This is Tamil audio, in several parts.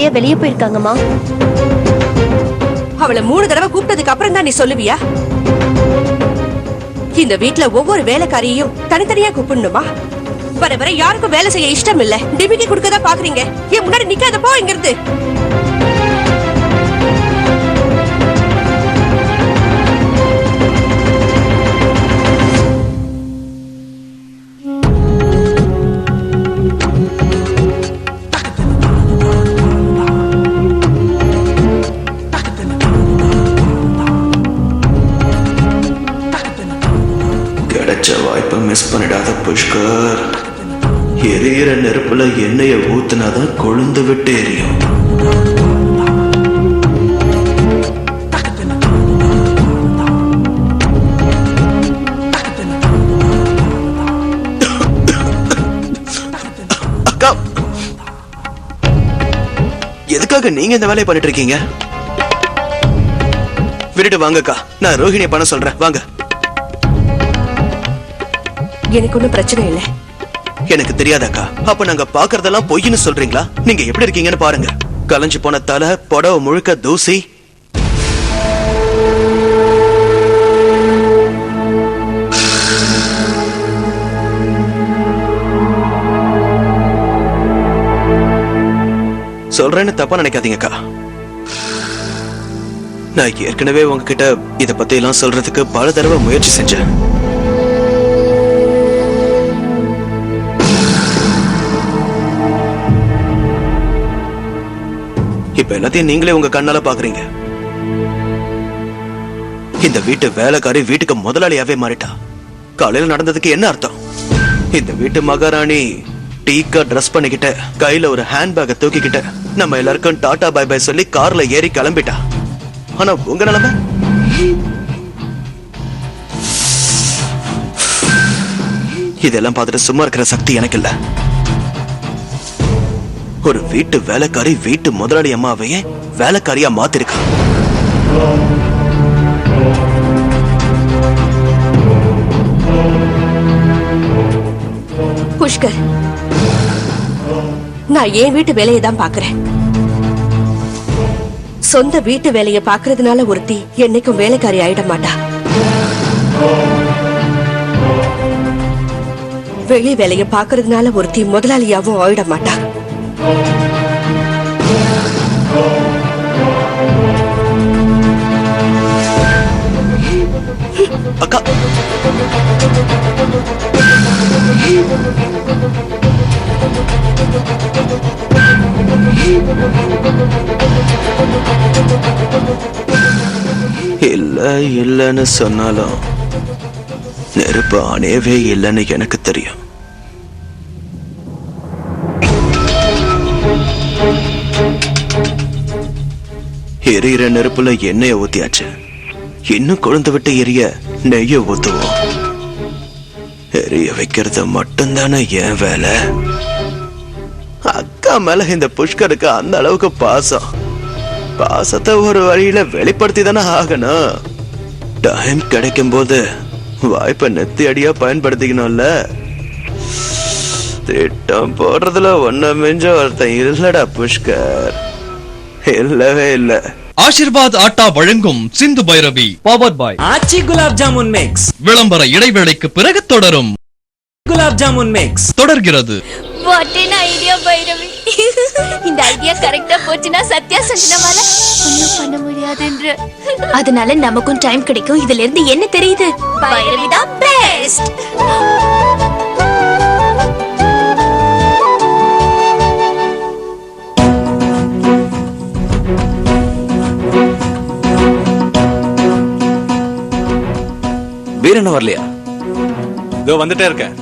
வேலையா வெளியே போயிருக்காங்கம்மா. அவளை 3 தடவை கூப்பிட்டதுக்கு அப்புறம் தான் நீ சொல்லுவியா? இந்த வீட்ல ஒவ்வொரு வேலைக்காரியையும் தனித்தனியா கூப்பிடணுமா? வர வர யாருக்கும் வேலை செய்ய இஷ்டம் இல்ல. டிமிக்கி குடுக்கதான் பாக்குறீங்க. என் முன்னாடி நிக்காத, போ இங்கிருந்து. கிடைச்ச வாய்ப்பை மிஸ் பண்ணிடாத புஷ்கர். எரியிற நெருப்புல எண்ணெய ஊத்துனாதான் கொழுந்து விட்டு எரியும். அக்கா, எதுக்காக நீங்க இந்த வேலையை பண்ணிட்டு இருக்கீங்க? விட்டுட்டு வாங்கக்கா, நான் ரோஹிணியை பண்ண சொல்றேன், வாங்க. எனக்கு ஒண்ணும் பிரச்சனை இல்ல. எனக்கு தெரியாதாக்கா? அப்ப நாங்க பாக்குறதெல்லாம் பொய்ன்னு சொல்றீங்களா? நீங்க எப்படி இருக்கீங்கன்னு பாருங்க. கலைஞ்சு போன தலை, புடவை முழுக்க தூசி. சொல்றேன்னு தப்பா நினைக்காதீங்கக்கா. நான் ஏற்கனவே உங்ககிட்ட இத பத்தி எல்லாம் சொல்றதுக்கு பல தடவை முயற்சி செஞ்சேன். இப்ப எல்லாத்தையும் நீங்களே உங்க கண்ணால பாக்குறீங்க. இந்த வீட்டு வேலைக்காரி வீட்டுக்கு முதலாளியாவே மாறிட்டா. காலையில நடந்ததுக்கு என்ன அர்த்தம்? இந்த வீட்டு மகாராணி டீக்கா ட்ரெஸ் பண்ணிக்கிட்ட, கையில ஒரு ஹேண்ட்பேக்கை தூக்கிக்கிட்ட, நம்ம எல்லாருக்கும் டாடா பை பை சொல்லி கார்ல ஏறி கிளம்பிட்டா. ஆனா உங்க நிலைமை? இதெல்லாம் பார்த்துட்டு சும்மா இருக்கிற சக்தி எனக்கு இல்ல. ஒரு வீட்டு வேலைக்காரி வீட்டு முதலாளி அம்மாவையே வேலைக்காரியா மாத்திருக்கா. புஷ்கர், நான் என் வீட்டு வேலையை தான் பாக்குறேன். சொந்த வீட்டு வேலையை பாக்குறதுனால ஒருத்தி என்னைக்கும் வேலைக்காரி ஆயிட மாட்டா. வெளி வேலையை பாக்குறதுனால ஒருத்தி முதலாளியாவும் ஆயிட மாட்டா. அக்கா, இல்ல இல்லன்னு சொன்னாலும் நெருப்பு அணையவே இல்லைன்னு எனக்கு தெரியும். எரியிற நெருப்புல எண்ணெய ஊத்தியாச்சு. இன்னும் கொழுந்து விட்டு எரிய நெய்ய ஊத்துவோம். எரிய வைக்கிறது மட்டும்தானே என் வேலை. அக்கா மேல இந்த புஷ்கருக்கு அந்த அளவுக்கு பாசம். பாசத்தை ஒரு வழியில வெளிப்படுத்தி தானே ஆகணும். டைம் கிடைக்கும் போது வாய்ப்பை நெத்தி அடியா பயன்படுத்திக்கணும்ல. திட்டம் போடுறதுல ஒன்ன மிஞ்ச ஒருத்தன் இல்லடா புஷ்கர், இல்லவே இல்ல. ஆசிர்வாத் ஆட்டா வழங்கும் Sindhu Bhairavi powered by Aachi gulab jamun mix. விளம்பர இடைவேளைக்கு பிறகு தொடரும். குலாப் ஜாமுன் மிக்ஸ் தொடர்கிறது. What an idea Bhairavi. இந்த ஐடியா கரெக்ட்டா போச்சுனா சத்யா சஞ்சனாவால ஒண்ணும் பண்ண முடியாதுன்ற. அதனால நமக்கும் டைம் கிடைக்கும். இதுல இருந்து என்ன தெரியுது? பைரவி தான் பெஸ்ட். வீரன் வரலையா? இதோ வந்துட்டே இருக்கேன்.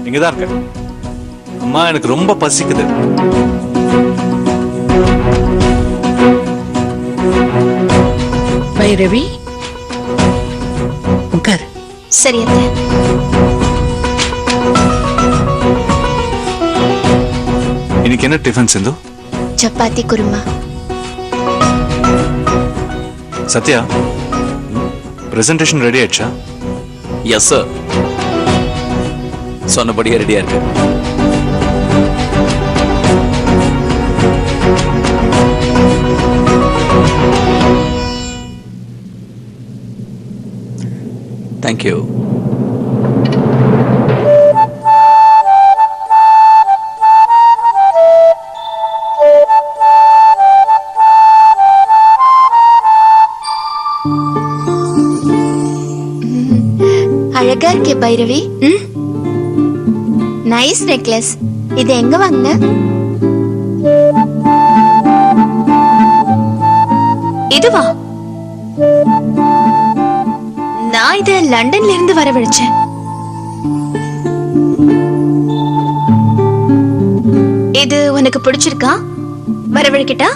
இங்கதான் இருக்க. அம்மா, எனக்கு ரொம்ப பசிக்குது. பைரவி, உட்கார். சரி அத்தை. இன்னைக்கு என்ன டிஃபன் சிந்து? சப்பாத்தி குருமா. சத்யா, பிரசன்டேஷன் ரெடி ஆயிடுச்சா? எஸ் சார், சொன்னபடியே ரெடியா இருக்கு. தேங்க்யூ. அழகா இருக்கே பைரவி. Nice necklace. இது எங்க வாங்கின? இதுவா? நான் இத லண்டன்ல இருந்து வரவழைச்சேன். இது உனக்கு பிடிச்சிருக்கா? வரவழைக்கிட்டா?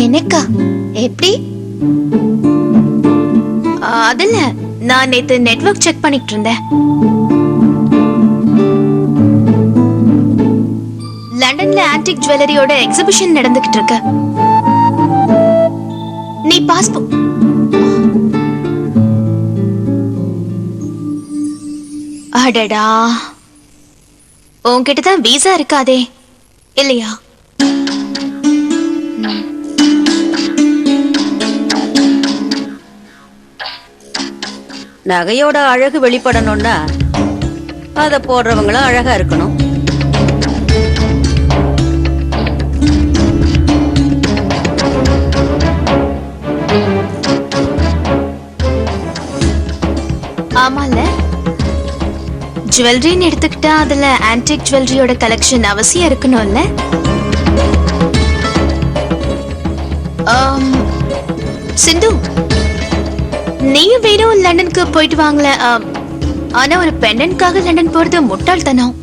எனக்கா? எப்படி? அதுல நான் நேத்து நெட்வொர்க் செக் பண்ணிட்டு இருந்தேன். லண்டன்ல ஆன்டிக் ஜுவல்லரியோட எக்ஸிபிஷன் நடந்துகிட்டு இருக்கு. நீ பாஸ்போர்ட் அடடா, உன்கிட்ட தான் வீசா இருக்காதே இல்லையா? நகையோட அழகு வெளிப்படணும்னா அத போடுறவங்களும் அழகா இருக்கணும். ஆமால, ஜுவல்லரின்னு எடுத்துக்கிட்டா அதுல ஆன்டிக் ஜுவல்லரியோட கலெக்ஷன் அவசியம் இருக்கணும்ல. சிந்து, நீயும் வேணும் லண்டனுக்கு போயிட்டு வாங்கல. ஆனா ஒரு பெண்ணனுக்காக லண்டன் போறது முட்டாள்தனம்.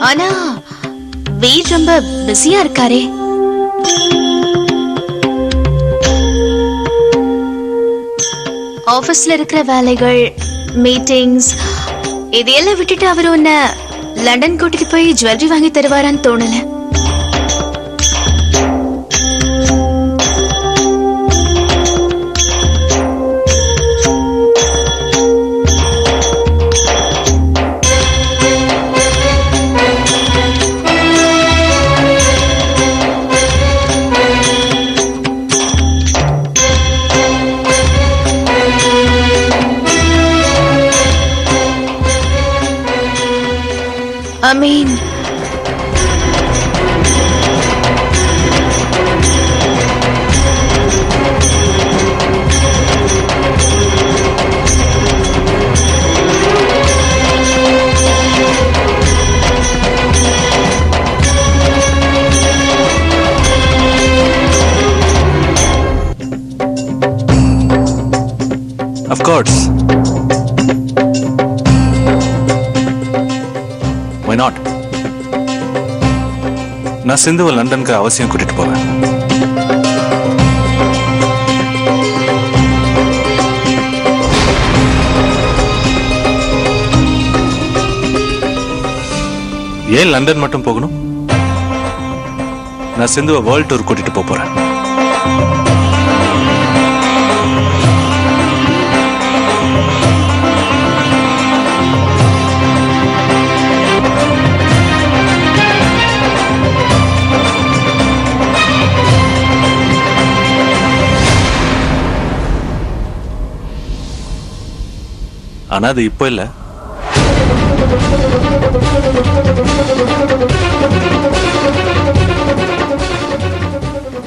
ஆனா வீர் ரொம்ப பிஸியா இருக்காரே. ஆபீஸ்ல இருக்கிற வேலைகள், மீட்டிங்ஸ் இதையெல்லாம் விட்டுட்டு அவர் உன்னை லண்டன் கூட்டிட்டு போய் ஜுவல்லரி வாங்கி தருவாரான்னு தோணல. I mean, Of course. Why not? நான் சிந்துவை லண்டனுக்கு அவசியம் கூட்டிட்டு போவேன். ஏன் லண்டன் மட்டும் போகணும்? நான் சிந்துவை வேர்ல்ட் டூர் கூட்டிட்டு போறேன். ஆனா அது இப்போ இல்ல.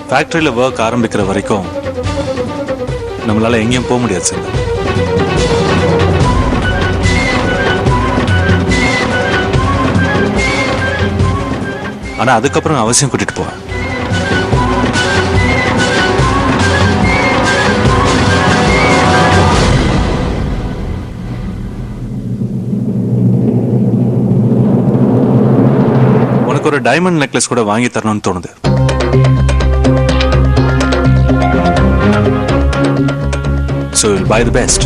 ஃபேக்டரியில ஒர்க் ஆரம்பிக்கிற வரைக்கும் நம்மளால எங்கேயும் போக முடியாது சார். ஆனா அதுக்கப்புறம் அவசியம் கூட்டிட்டு போவேன். ஒரு டைமண்ட் நெக்லஸ் கூட வாங்கி தரணும்னு தோணுது. So you'll buy the best.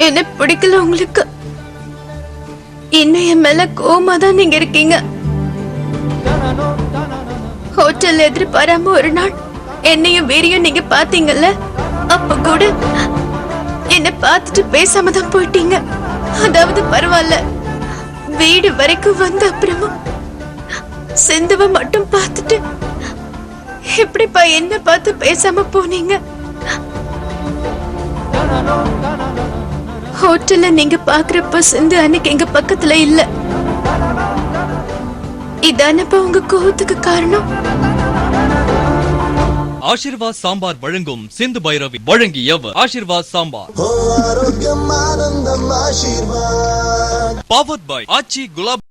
என்ன பிடிக்கல உங்களுக்கு. இன்னும் என் மேல கோவமா தான் நீங்க இருக்கீங்க. ஹோட்டல்ல எதிர்பாராம ஒரு நாள் என்னையும் வீரையும் நீங்க பாத்தீங்கல்ல, அப்ப கூட என்ன பார்த்துட்டு பேசாம தான் போயிட்டீங்க. அதாவது பரவாயில்ல, வீடு வரைக்கும் வந்த அப்புறமும் சிந்துவ மட்டும் பார்த்துட்டு எப்படிப்பா என்ன பார்த்து பேசாம போனீங்க? ஹோட்டல்ல நீங்க பாக்குறப்ப சிந்து அன்னைக்கு எங்க பக்கத்துல இல்ல. இதானப்பா உங்க கோவத்துக்கு காரணம்? ஆசீர்வாத் சாம்பார் வழங்கும் சிந்து பைரவி வழங்கியவர் ஆசீர்வாத் சாம்பார். Powered by Aachi gulab